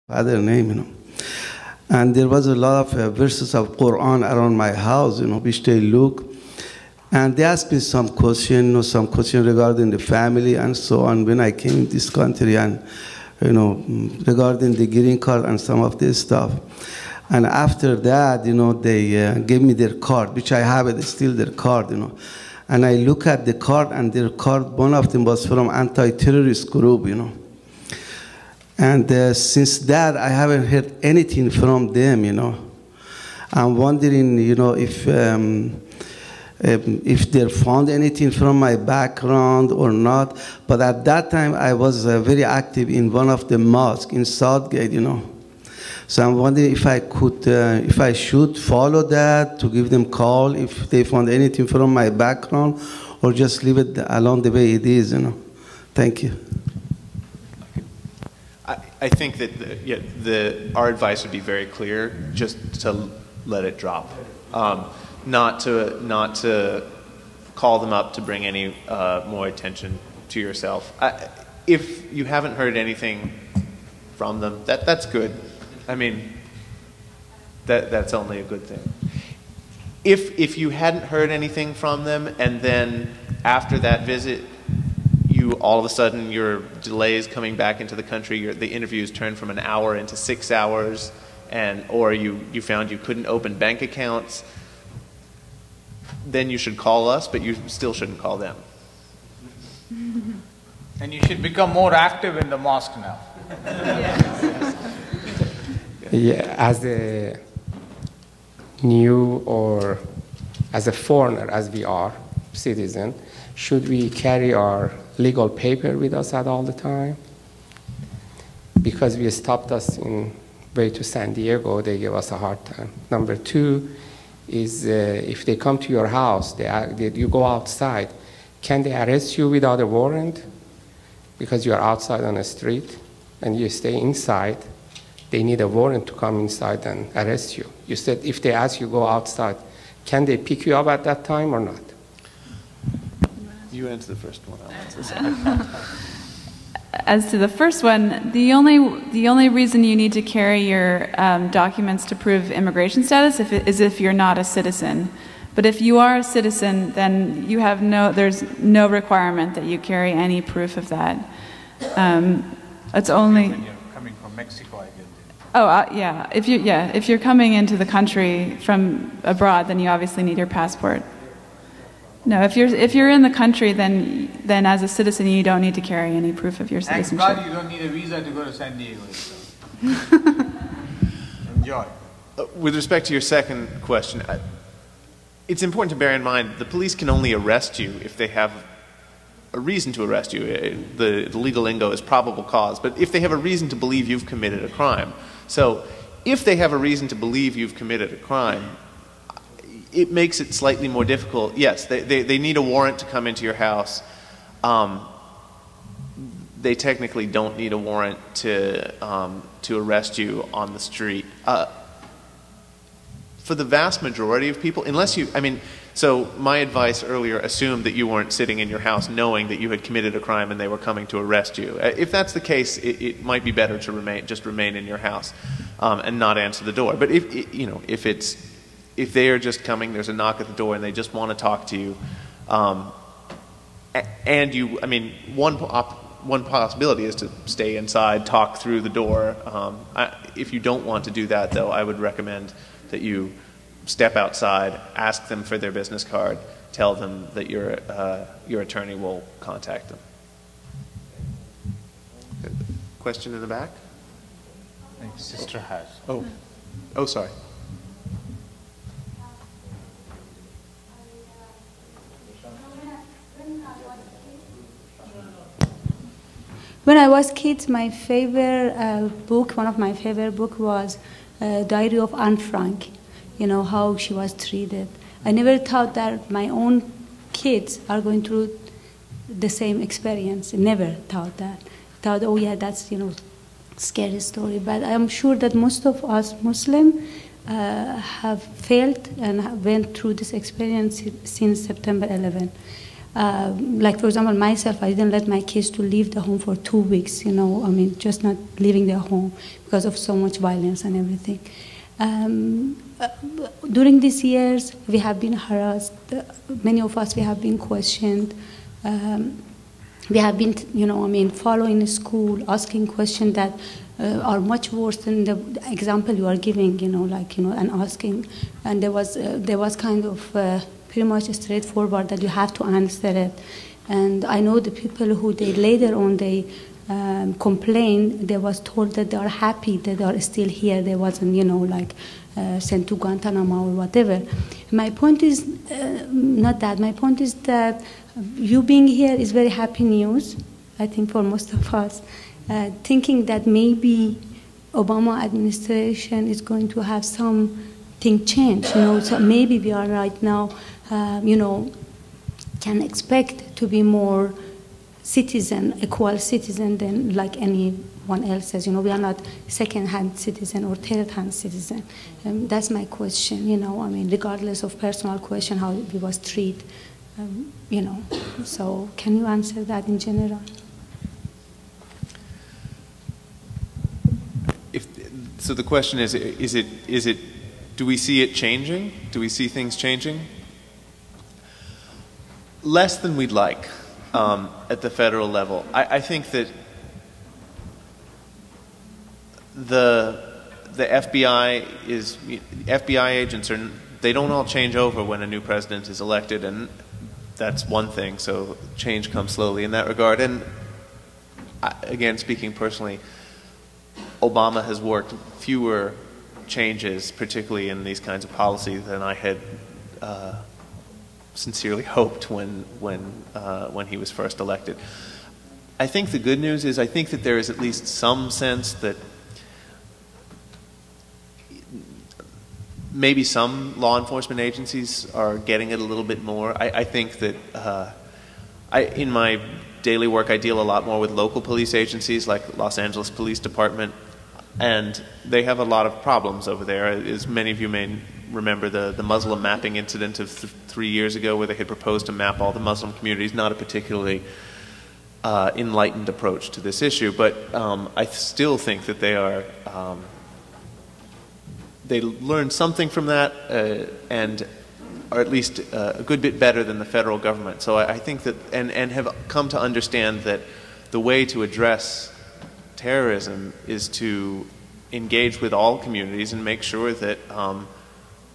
other name, And there was a lot of verses of Quran around my house, which they look. And they asked me some question regarding the family and so on when I came to this country, and regarding the green card and some of this stuff. And after that, they gave me their card, which I have it still, their card, And I look at the card, and their card, one of them was from anti-terrorist group, And since that, I haven't heard anything from them, I'm wondering, if they found anything from my background or not. But at that time, I was very active in one of the mosques in Southgate, So I'm wondering if if I should follow that, to give them call if they found anything from my background, or just leave it alone the way it is, Thank you. I think that our advice would be very clear, just to let it drop, not to call them up to bring any more attention to yourself. If you haven't heard anything from them, that's good. I mean, that's only a good thing. If you hadn't heard anything from them, and then after that visit, all of a sudden your delays coming back into the country, the interviews turned from an hour into 6 hours, or you found you couldn't open bank accounts, then you should call us, but you still shouldn't call them. And you should become more active in the mosque now. Yeah, as a new or as a foreigner, as we are, citizen, should we carry our legal paper with us at all the time? Because we stopped us in way to San Diego, they gave us a hard time. Number two is if they come to your house, you go outside, can they arrest you without a warrant? Because you are outside on the street and you stay inside, they need a warrant to come inside and arrest you. You said if they ask you go outside, can they pick you up at that time or not? You answer the first one, I'll answer the second. As to the first one, the only reason you need to carry your documents to prove immigration status is if you're not a citizen. But if you are a citizen, then you have there's no requirement that you carry any proof of that. It's only when you're coming from Mexico, I get it. Oh yeah. If you're coming into the country from abroad, then you obviously need your passport. No, if you're in the country, then as a citizen you don't need to carry any proof of your citizenship. Thank God you don't need a visa to go to San Diego. So. Enjoy. With respect to your second question, it's important to bear in mind the police can only arrest you if they have a reason to arrest you. The legal lingo is probable cause, but if they have a reason to believe you've committed a crime. So if they have a reason to believe you've committed a crime, it makes it slightly more difficult. Yes, they need a warrant to come into your house. They technically don't need a warrant to arrest you on the street. For the vast majority of people, so my advice earlier assumed that you weren't sitting in your house knowing that you had committed a crime and they were coming to arrest you. If that's the case, it might be better to remain in your house and not answer the door. But if they are just coming, there's a knock at the door and they just want to talk to you, one possibility is to stay inside, talk through the door. If you don't want to do that, though, I would recommend that you step outside, ask them for their business card, tell them that your attorney will contact them. Question in the back? I think sister has. Oh, sorry. When I was a kid, my favorite one of my favorite books was Diary of Anne Frank, how she was treated. I never thought that my own kids are going through the same experience. I never thought that. Thought, oh yeah, that's, scary story. But I'm sure that most of us Muslims have failed and have went through this experience since September 11. Like, for example, myself, I didn't let my kids to leave the home for 2 weeks, you know, I mean, just not leaving their home because of so much violence and everything. During these years, we have been harassed. Many of us, we have been questioned. We have been, you know, I mean, following school, asking questions that are much worse than the example you are giving, you know, like, you know, and asking. And there was kind of pretty much straightforward that you have to answer it. And I know the people who they later on they complained, they was told that they are happy that they are still here. They wasn't, you know, like sent to Guantanamo or whatever. My point is not that. My point is that you being here is very happy news, I think, for most of us. Thinking that maybe Obama administration is going to have something change, you know, so maybe we are right now, you know, can expect to be more citizen, equal citizen than like anyone else's. You know, we are not second-hand citizen or third-hand citizen. That's my question, you know, I mean, regardless of personal question, how we was treated, you know. So can you answer that in general? So the question is it, do we see it changing? Do we see things changing? Less than we'd like at the federal level. I think that the FBI agents they don't all change over when a new president is elected, and that's one thing. So change comes slowly in that regard. And again, speaking personally, Obama has worked fewer changes, particularly in these kinds of policies, than I had sincerely hoped when he was first elected. I think the good news is I think that there is at least some sense that maybe some law enforcement agencies are getting it a little bit more. I think that in my daily work I deal a lot more with local police agencies like Los Angeles Police Department, and they have a lot of problems over there. As many of you may remember the Muslim mapping incident of 3 years ago, where they had proposed to map all the Muslim communities. Not a particularly enlightened approach to this issue, but I still think that they are they learned something from that and are at least a good bit better than the federal government. So I think that, and have come to understand that the way to address terrorism is to engage with all communities and make sure that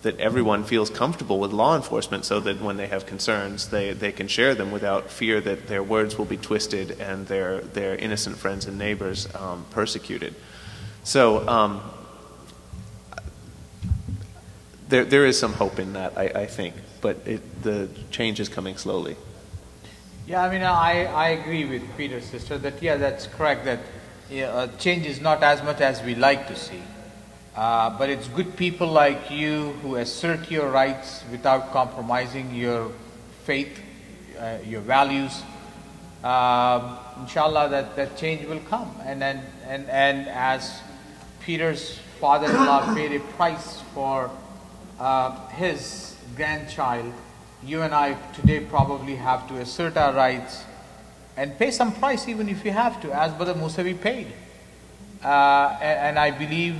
that everyone feels comfortable with law enforcement, so that when they have concerns, they can share them without fear that their words will be twisted and their innocent friends and neighbors persecuted. So there is some hope in that, I think, but the change is coming slowly. Yeah, I mean, I agree with Peter's sister that, yeah, that's correct, that change is not as much as we like to see. But it's good people like you who assert your rights without compromising your faith, your values. Inshallah, that change will come. And as Peter's father-in-law paid a price for his grandchild, you and I today probably have to assert our rights and pay some price, even if you have to, as Brother Musavi paid. And I believe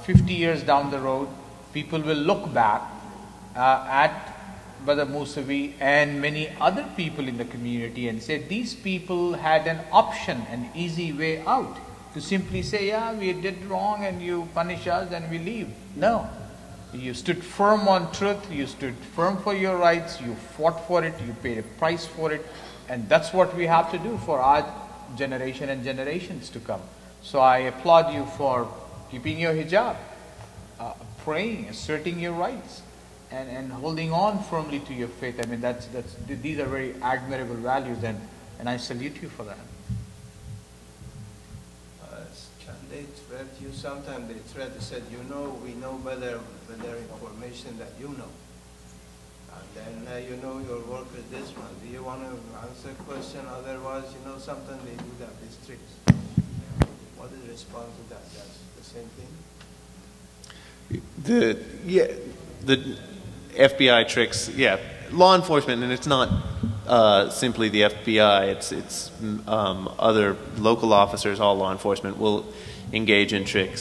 50 years down the road, people will look back at Brother Musavi and many other people in the community and say, these people had an option, an easy way out, to simply say, yeah, we did wrong and you punish us and we leave. No. You stood firm on truth, you stood firm for your rights, you fought for it, you paid a price for it, and that's what we have to do for our generation and generations to come. So I applaud you for keeping your hijab, praying, asserting your rights, and holding on firmly to your faith. I mean, these are very admirable values, and I salute you for that. They threat you, sometimes they threat, they said, we know better information that you know. And then you know your work is this one. Do you want to answer a question? Otherwise, sometimes they do that, these tricks. What is the response to that? That's the same thing? The FBI tricks, yeah. law enforcement, and it's not simply the FBI. It's other local officers, all law enforcement will engage in tricks.